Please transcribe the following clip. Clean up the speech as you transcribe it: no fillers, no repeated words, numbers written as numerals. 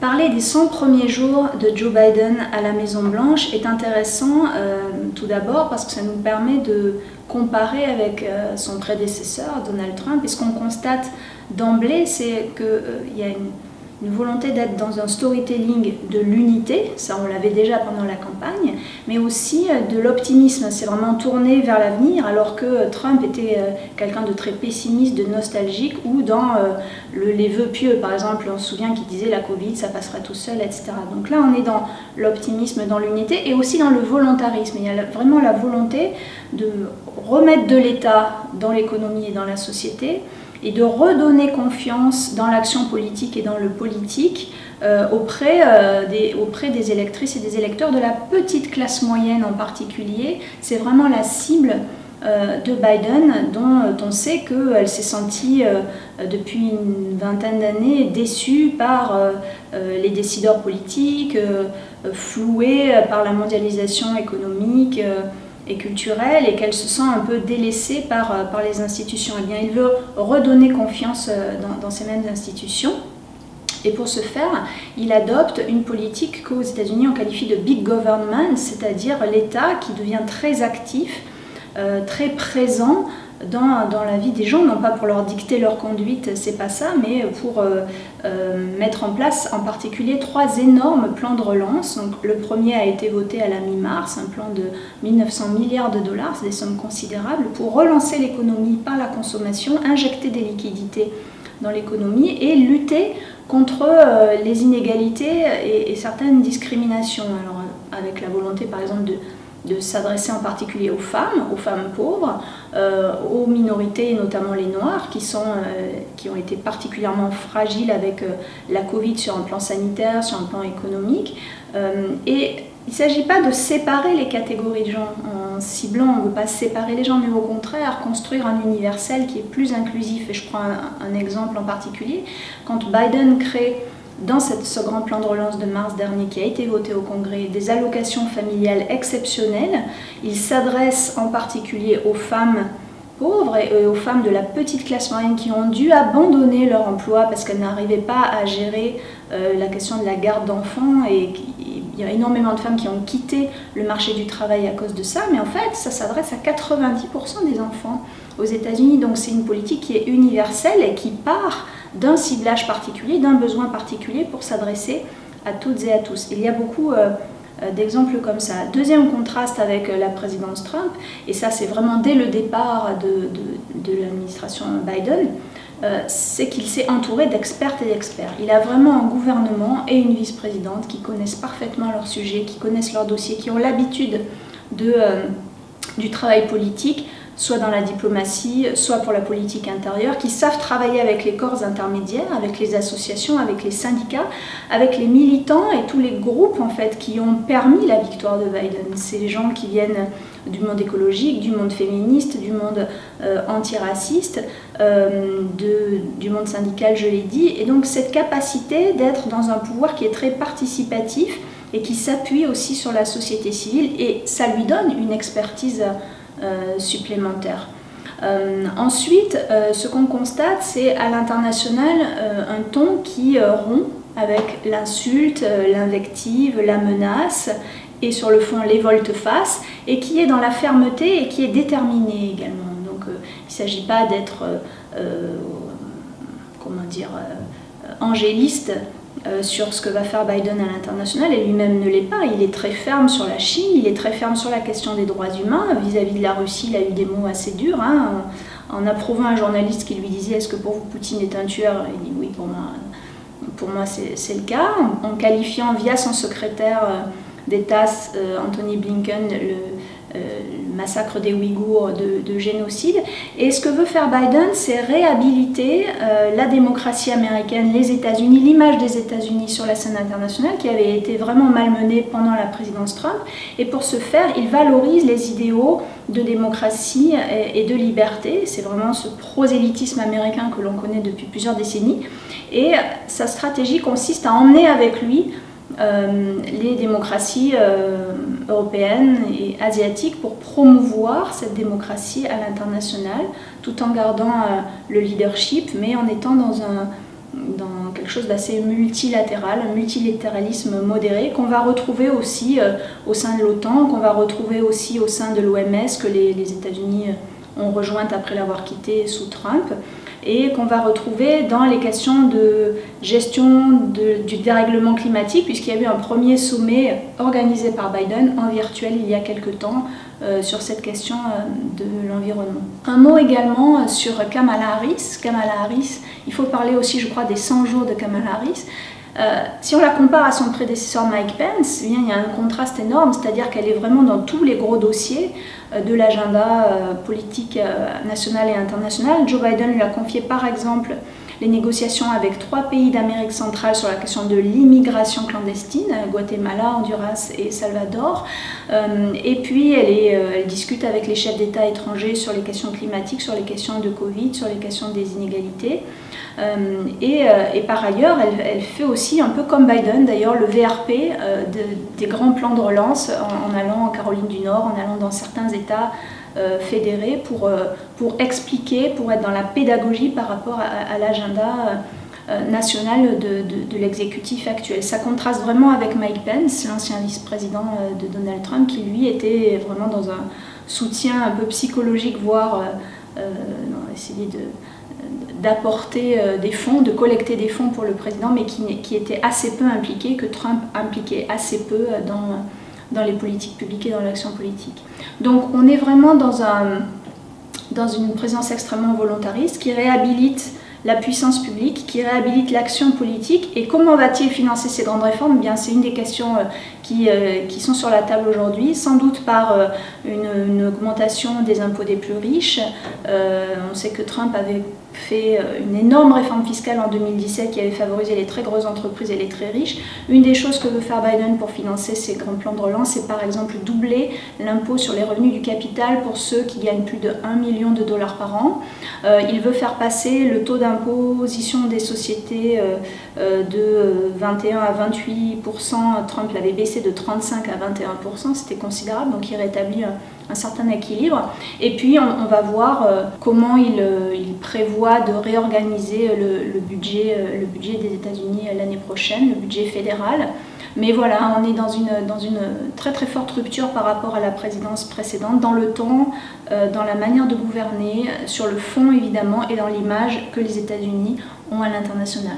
Parler des 100 premiers jours de Joe Biden à la Maison-Blanche est intéressant tout d'abord parce que ça nous permet de comparer avec son prédécesseur Donald Trump. Et ce qu'on constate d'emblée, c'est qu'il y a une volonté d'être dans un storytelling de l'unité, ça on l'avait déjà pendant la campagne, mais aussi de l'optimisme. C'est vraiment tourné vers l'avenir, alors que Trump était quelqu'un de très pessimiste, de nostalgique, ou dans les vœux pieux, par exemple, on se souvient qu'il disait la Covid, ça passera tout seul, etc. Donc là, on est dans l'optimisme, dans l'unité, et aussi dans le volontarisme. Il y a vraiment la volonté de remettre de l'État dans l'économie et dans la société, et de redonner confiance dans l'action politique et dans le politique auprès des électrices et des électeurs de la petite classe moyenne en particulier. C'est vraiment la cible de Biden dont on sait qu'elle s'est sentie depuis une vingtaine d'années déçue par les décideurs politiques, flouée par la mondialisation économique et culturelle, et qu'elle se sent un peu délaissée par les institutions. Eh bien, il veut redonner confiance dans ces mêmes institutions. Et pour ce faire, il adopte une politique qu'aux États-Unis on qualifie de big government, c'est-à-dire l'État qui devient très actif, très présent dans la vie des gens, non pas pour leur dicter leur conduite, c'est pas ça, mais pour mettre en place en particulier 3 énormes plans de relance. Donc, le premier a été voté à la mi-mars, un plan de 1900 milliards de dollars, c'est des sommes considérables, pour relancer l'économie par la consommation, injecter des liquidités dans l'économie et lutter contre les inégalités et certaines discriminations. Alors, avec la volonté par exemple de s'adresser en particulier aux femmes pauvres, aux minorités, notamment les Noirs, qui ont été particulièrement fragiles avec la Covid sur un plan sanitaire, sur un plan économique. Et il ne s'agit pas de séparer les catégories de gens en ciblant, on ne veut pas séparer les gens, mais au contraire construire un universel qui est plus inclusif. Et je prends un exemple en particulier. Quand Biden crée dans ce grand plan de relance de mars dernier qui a été voté au Congrès, des allocations familiales exceptionnelles, il s'adresse en particulier aux femmes pauvres et aux femmes de la petite classe moyenne qui ont dû abandonner leur emploi parce qu'elles n'arrivaient pas à gérer la question de la garde d'enfants, et il y a énormément de femmes qui ont quitté le marché du travail à cause de ça, mais en fait ça s'adresse à 90% des enfants aux États-Unis. Donc c'est une politique qui est universelle et qui part d'un ciblage particulier, d'un besoin particulier pour s'adresser à toutes et à tous. Il y a beaucoup d'exemples comme ça. Deuxième contraste avec la présidence Trump, et ça c'est vraiment dès le départ de l'administration Biden, c'est qu'il s'est entouré d'expertes et d'experts. Il a vraiment un gouvernement et une vice-présidente qui connaissent parfaitement leur sujet, qui connaissent leur dossier, qui ont l'habitude du travail politique, soit dans la diplomatie, soit pour la politique intérieure, qui savent travailler avec les corps intermédiaires, avec les associations, avec les syndicats, avec les militants et tous les groupes en fait qui ont permis la victoire de Biden. C'est les gens qui viennent du monde écologique, du monde féministe, du monde antiraciste, du monde syndical, je l'ai dit. Et donc cette capacité d'être dans un pouvoir qui est très participatif et qui s'appuie aussi sur la société civile, et ça lui donne une expertise supplémentaire. Ensuite, ce qu'on constate, c'est à l'international un ton qui rompt avec l'insulte, l'invective, la menace et sur le fond les volte-face, et qui est dans la fermeté et qui est déterminé également. Donc il ne s'agit pas d'être angéliste sur ce que va faire Biden à l'international, et lui-même ne l'est pas. Il est très ferme sur la Chine, il est très ferme sur la question des droits humains. Vis-à-vis de la Russie, il a eu des mots assez durs, en approuvant un journaliste qui lui disait « Est-ce que pour vous Poutine est un tueur ?» Il dit « Oui, pour moi c'est le cas », en qualifiant via son secrétaire d'État Anthony Blinken le massacre des Ouïghours de génocide. Et ce que veut faire Biden, c'est réhabiliter la démocratie américaine, les États-Unis, l'image des États-Unis sur la scène internationale qui avait été vraiment malmenée pendant la présidence Trump. Et pour ce faire, il valorise les idéaux de démocratie et de liberté. C'est vraiment ce prosélytisme américain que l'on connaît depuis plusieurs décennies. Et sa stratégie consiste à emmener avec lui les démocraties européennes et asiatiques pour promouvoir cette démocratie à l'international, tout en gardant le leadership, mais en étant dans quelque chose d'assez multilatéral, un multilatéralisme modéré qu'on va retrouver aussi au sein de l'OTAN, qu'on va retrouver aussi au sein de l'OMS, que les États-Unis ont rejointe après l'avoir quitté sous Trump, et qu'on va retrouver dans les questions de gestion du dérèglement climatique, puisqu'il y a eu un premier sommet organisé par Biden en virtuel il y a quelque temps sur cette question de l'environnement. Un mot également sur Kamala Harris. Kamala Harris, il faut parler aussi, je crois, des 100 jours de Kamala Harris. Si on la compare à son prédécesseur Mike Pence, eh bien, il y a un contraste énorme, c'est-à-dire qu'elle est vraiment dans tous les gros dossiers de l'agenda politique national et international. Joe Biden lui a confié par exemple les négociations avec 3 pays d'Amérique centrale sur la question de l'immigration clandestine, Guatemala, Honduras et Salvador. Et puis elle discute avec les chefs d'État étrangers sur les questions climatiques, sur les questions de Covid, sur les questions des inégalités. Et par ailleurs, elle fait aussi, un peu comme Biden d'ailleurs, le VRP des grands plans de relance en allant en Caroline du Nord, en allant dans certains États fédérés pour expliquer, pour être dans la pédagogie par rapport à l'agenda national de l'exécutif actuel. Ça contraste vraiment avec Mike Pence, l'ancien vice-président de Donald Trump, qui lui était vraiment dans un soutien un peu psychologique, voire essayer d'apporter des fonds, de collecter des fonds pour le président, mais qui était assez peu impliqué, que Trump impliquait assez peu dans les politiques publiques et dans l'action politique. Donc on est vraiment dans une présence extrêmement volontariste qui réhabilite la puissance publique, qui réhabilite l'action politique. Et comment va-t-il financer ces grandes réformes ? Eh bien, c'est une des questions qui sont sur la table aujourd'hui, sans doute par une augmentation des impôts des plus riches. On sait que Trump avait fait une énorme réforme fiscale en 2017 qui avait favorisé les très grosses entreprises et les très riches. Une des choses que veut faire Biden pour financer ces grands plans de relance, c'est par exemple doubler l'impôt sur les revenus du capital pour ceux qui gagnent plus de 1 million de dollars par an. Il veut faire passer le taux d'imposition des sociétés de 21 à 28%. Trump l'avait baissé de 35 à 21%, c'était considérable, donc il rétablit un certain équilibre. Et puis on va voir comment il prévoit de réorganiser le budget des États-Unis l'année prochaine, le budget fédéral. Mais voilà, on est dans une très très forte rupture par rapport à la présidence précédente, dans le temps, dans la manière de gouverner, sur le fond évidemment, et dans l'image que les États-Unis ont à l'international.